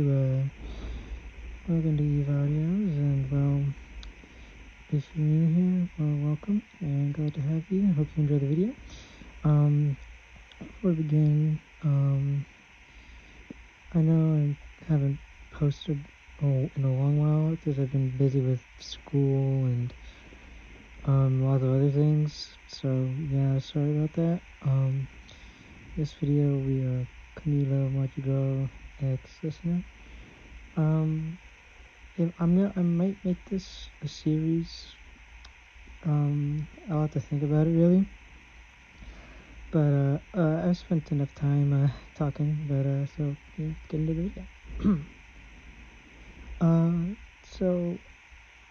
welcome to Eve Audios, and well, if you're new here, well, welcome, and glad to have you. I hope you enjoy the video. Before we begin, I know I haven't posted in a long while because I've been busy with school and lots of other things. So yeah, sorry about that. This video we are Camillo, madrigal, ex-listener. I might make this a series. I'll have to think about it really. But I've spent enough time talking. But so yeah, let's get into the video.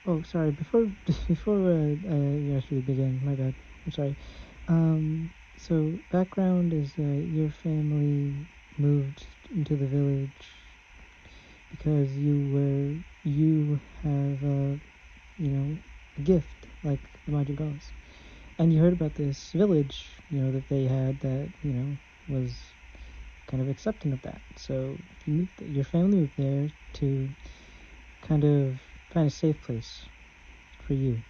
Oh sorry. Before you actually begin, my bad. I'm sorry. So background is your family moved into the village because you have a gift like the madrigals, and you heard about this village that they had that was kind of accepting of that. So your family moved there to kind of find a safe place for you.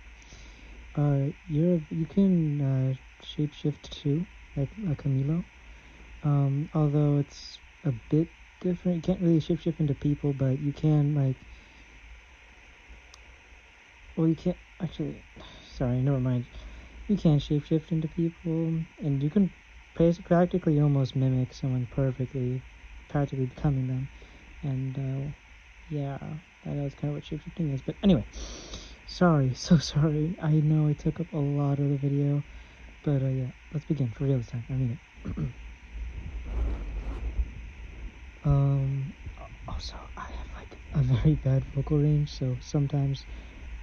You can shapeshift too, like Camillo. Although it's a bit different. You can't really shapeshift into people, but you can you can't actually. Sorry, never mind. You can shapeshift into people, and you can practically almost mimic someone practically becoming them. And yeah, that's kind of what shapeshifting is. But anyway, so sorry. I know I took up a lot of the video, but yeah, let's begin for real this time. I mean it. Also, I have a very bad vocal range, so sometimes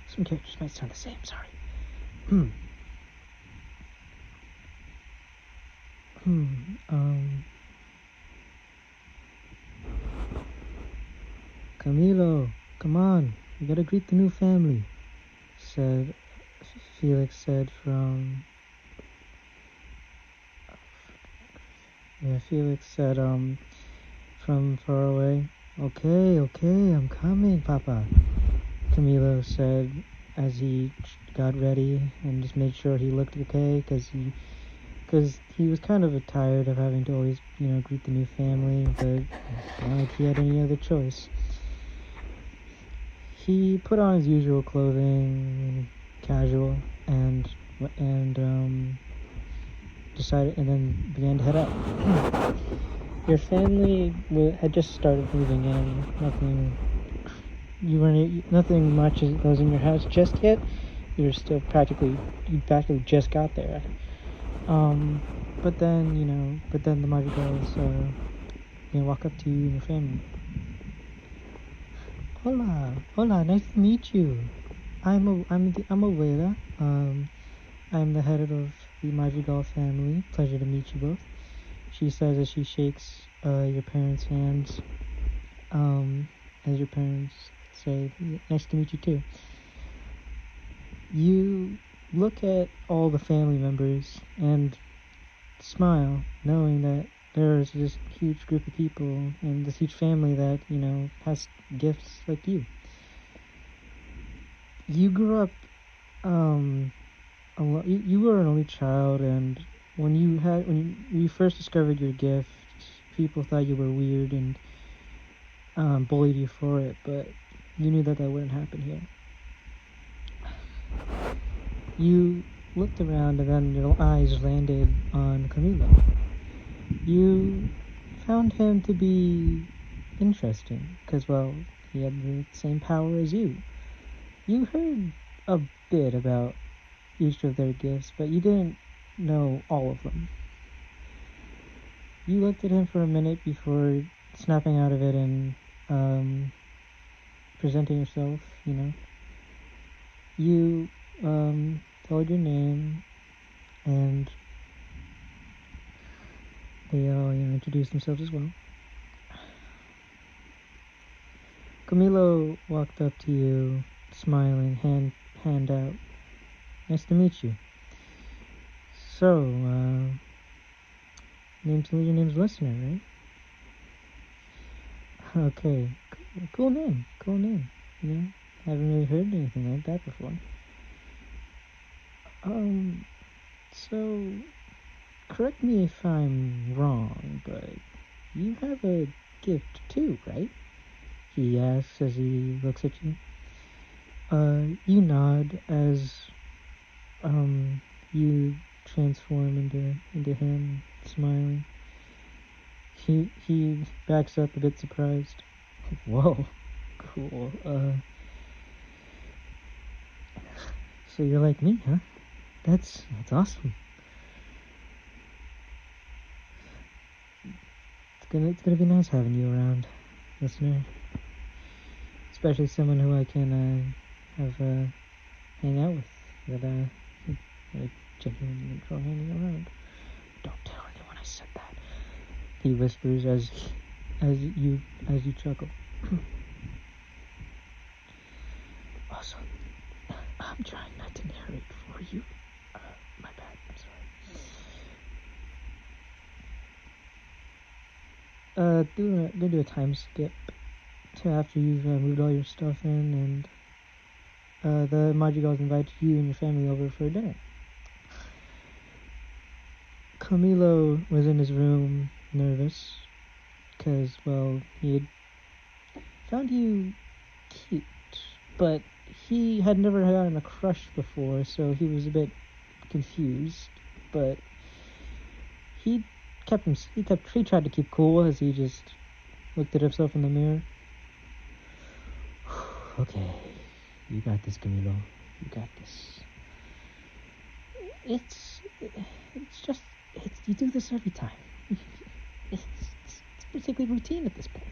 some characters might sound the same. Sorry. Camilo, come on, you gotta greet the new family, Felix said from from far away. Okay, I'm coming, Papa, Camilo said as he got ready and just made sure he looked okay, because he was kind of tired of having to always, greet the new family, but not like he had any other choice. He put on his usual clothing, casual, and decided, and then began to head out. Your family had just started moving in. Nothing much was in your house just yet. You practically just got there. But then the madrigals walk up to you and your family. Hola, nice to meet you. I'm Abuela. I'm the head of the madrigal family. Pleasure to meet you both, she says as she shakes your parents' hands. As your parents say, nice to meet you too. You look at all the family members and smile, knowing that there's this huge group of people and this huge family that has gifts like you. You grew up you were an only child, and when you first discovered your gift, people thought you were weird and bullied you for it, but you knew that wouldn't happen here. You looked around, and then your eyes landed on Camillo. You found him to be interesting, because, well, he had the same power as you. You heard a bit about each of their gifts, but you didn't know all of them. You looked at him for a minute before snapping out of it and presenting yourself, You told your name, and they all introduced themselves as well. Camillo walked up to you, smiling, hand out. Nice to meet you. So, your name's listener, right? Okay. Cool name. Cool name. You know, haven't really heard anything like that before. Um, so, correct me if I'm wrong, but you have a gift too, right? He asks as he looks at you. You nod as, you transform into him, smiling. He backs up a bit surprised. Whoa, cool. So you're like me, huh? That's awesome. It's gonna be nice having you around, listener. Especially someone who I can have hang out with that I genuinely enjoy hanging around. Don't tell anyone I said that. He whispers as you chuckle. Also, I'm trying not to narrate for you. My bad. I'm sorry. Gonna do a time skip to after you've moved all your stuff in, and the madrigals invite you and your family over for dinner. Camillo was in his room, nervous, because, well, he had found you cute, but he had never gotten a crush before, so he was a bit confused. But he tried to keep cool as he just looked at himself in the mirror. Okay, you got this, Camillo. You got this. It's just you do this every time. It's particularly routine at this point.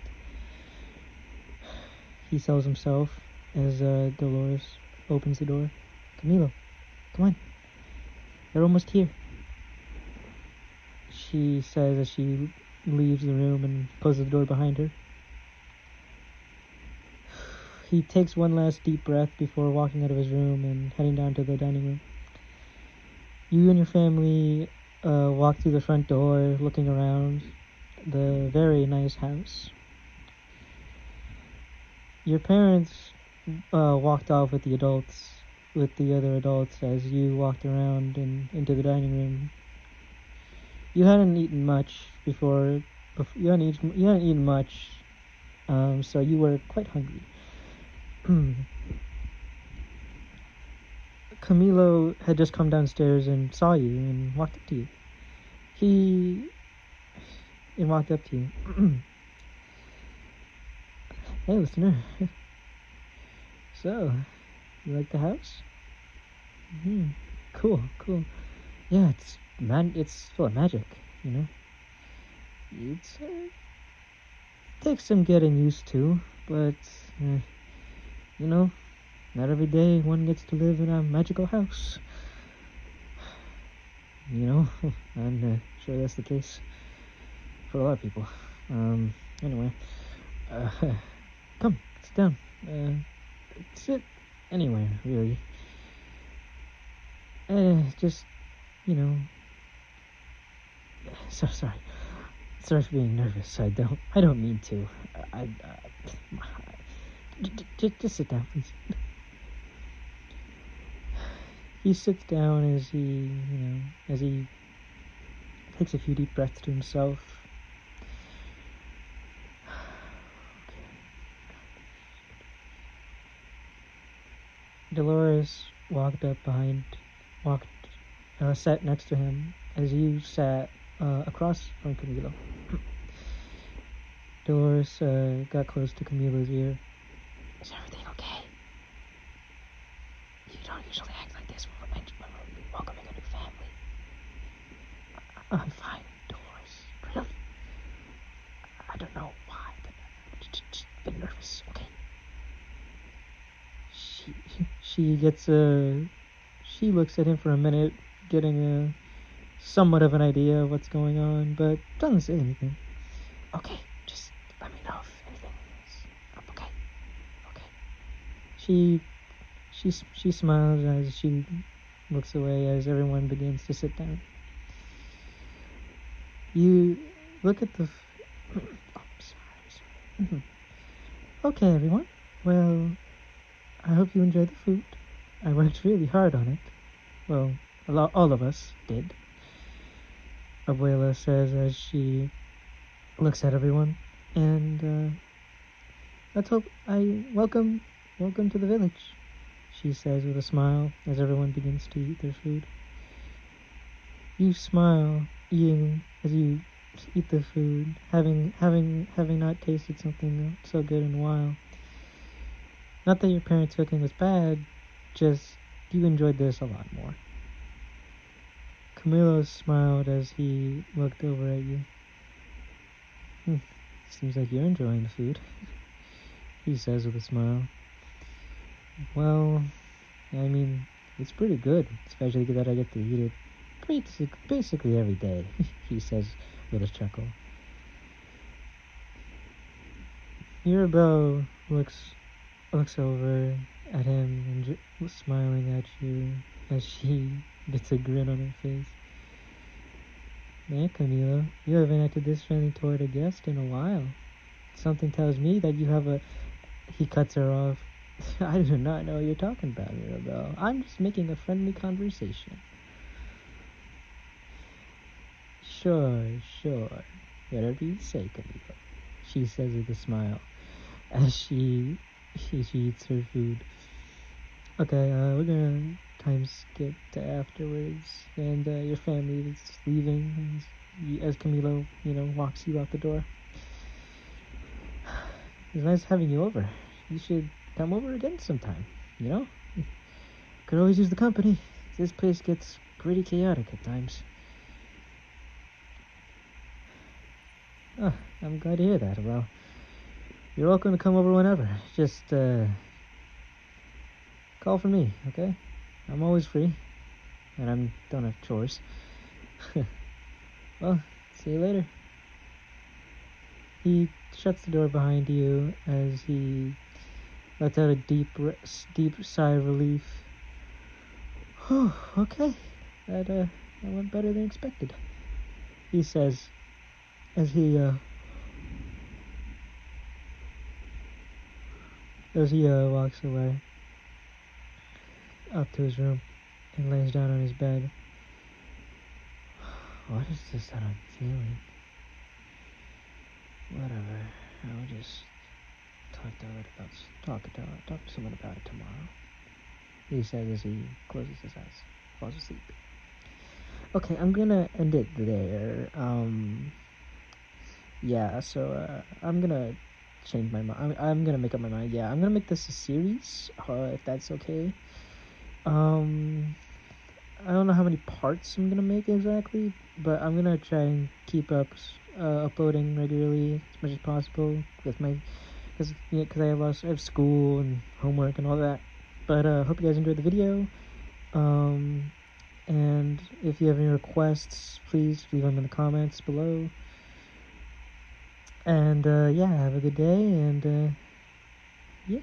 He sells himself as Dolores opens the door. Camilo, come on. They're almost here. She says as she leaves the room and closes the door behind her. He takes one last deep breath before walking out of his room and heading down to the dining room. You and your family walk through the front door, looking around the very nice house. Your parents walked off with the other adults, as you walked around and into the dining room. You hadn't eaten much before you hadn't eaten much, so you were quite hungry. Camilo had just come downstairs and saw you and walked up to you. He walked up to you. Hey, listener. So, you like the house? Cool. Yeah, it's full of magic, you know. It takes some getting used to, but you know, not every day one gets to live in a magical house. You know, I'm sure that's the case for a lot of people. Anyway, come, sit down. Sit anywhere, really. Just, you know. Sorry for being nervous. I don't mean to. Just sit down, please. He sits down as he takes a few deep breaths to himself. Dolores sat next to him as you sat across from Camilo. Dolores got close to Camilo's ear. Is everything okay? You don't usually act like this when we're welcoming a new family. I'm fine, Dolores. Really? I don't know why, but just a bit nervous, okay? She looks at him for a minute, getting a somewhat of an idea of what's going on, but doesn't say anything. Okay, just let me know if anything is up. Okay. She smiles as she looks away as everyone begins to sit down. You look at the. Oh, sorry. Okay, everyone. Well, I hope you enjoyed the food. I worked really hard on it. Well, all of us did. Abuela says as she looks at everyone, and let's hope welcome to the village, she says with a smile as everyone begins to eat their food. You smile, eating as you eat the food, having not tasted something so good in a while. Not that your parents' cooking was bad, just you enjoyed this a lot more. Camillo smiled as he looked over at you. Seems like you're enjoying the food, he says with a smile. Well, I mean, it's pretty good, especially that I get to eat it basically every day, he says with a chuckle. Mirabelle looks over at him and smiling at you as she gets a grin on her face. Man, Camilo, you haven't acted this friendly toward a guest in a while. Something tells me that you have a... He cuts her off. I do not know what you're talking about, Mirabelle. I'm just making a friendly conversation. Sure. Whatever you say, Camilo, she says with a smile as she eats her food. Okay, we're gonna time skip to afterwards, and your family is leaving as Camilo, walks you out the door. It's nice having you over. You should come over again sometime, Could always use the company. This place gets pretty chaotic at times. Oh, I'm glad to hear that. Well, you're welcome to come over whenever. Just, call for me, okay? I'm always free, and I don't have chores. Well, see you later. He shuts the door behind you as he lets out a deep sigh of relief. Oh, okay. That went better than expected, he says as he walks away up to his room and lays down on his bed. What is this that I'm feeling? Whatever. I'll just talk to someone about it tomorrow, he says as he closes his eyes, falls asleep. Okay, I'm gonna end it there. Yeah, so I'm gonna change my mind. I'm gonna make up my mind. Yeah, I'm gonna make this a series, if that's okay. I don't know how many parts I'm gonna make exactly, but I'm gonna try and keep up uploading regularly as much as possible with my, because I have school and homework and all that. But hope you guys enjoyed the video. And if you have any requests, please leave them in the comments below. And yeah, have a good day, and yeah.